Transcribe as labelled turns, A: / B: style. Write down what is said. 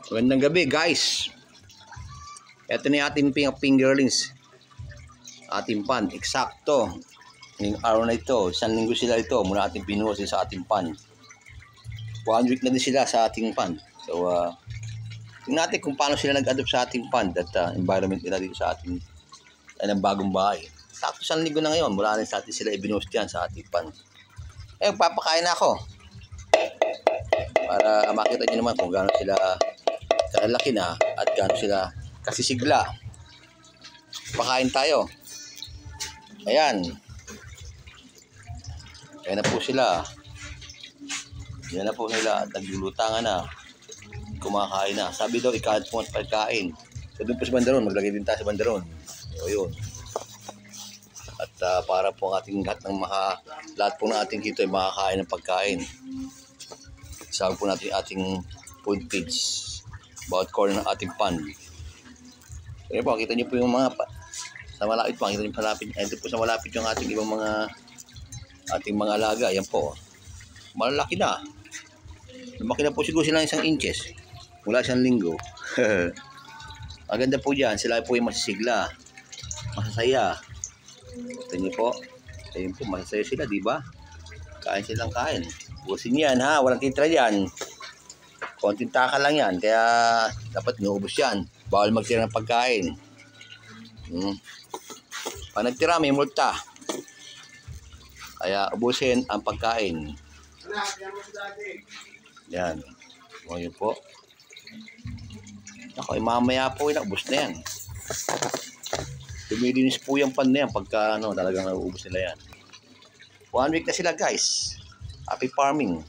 A: Magandang gabi guys. Ito na yung ating fingerlings. Ating pan. Eksakto. Ngayong araw na ito. Isang linggo sila ito. Muna ating pinuha sa ating pan. 1 week na din sila sa ating pan. So, tingnan natin kung paano sila nag-adopt sa ating pan at environment nila dito sa ating ng bagong bahay. Sakto isang linggo na ngayon. Mula rin sa atin sila ibinost dyan sa ating pan. Papakain na ako. Para makita nyo naman kung gaano sila kalalaki na at gaano sila kasisigla. Pakain tayo. Ayan. Ayan na po sila. Ayan na po sila at naglulutangan na. Kumakain na. Sabi daw, ikaat po ang pagkain. So, doon po sa bandaron. Maglagay din tayo sa bandaron. So, yun. At para po ang ating lahat po ng ating hito ay makakain ng pagkain. Sabi po natin ating food page. Bawat corner ng ating pan. Kaya po, kita niyo po yung mga sa malapit po. Kita niyo malapit. Ito po sa malapit yung ating ibang ating mga alaga. Yan po. Malalaki na. Lumaki na po siguro sila 1 inches. Mula 1 linggo. Maganda po dyan. Sila po yung masisigla. Masasaya. Ito niyo po. Ayun po, masasaya sila, di ba? Kain silang kain. Busin yan ha. Walang titra yan. Konting taka lang yan. Kaya dapat inuubos yan. Bawal magtira ng pagkain. Pag nagtira, may multa. Kaya ubusin ang pagkain. Yan. Ngayon po. Ako, mamaya po ubos na yan. Dumilinis po yung pan na yan pagka talagang nauubos nila yan. 1 week na sila guys. Happy farming.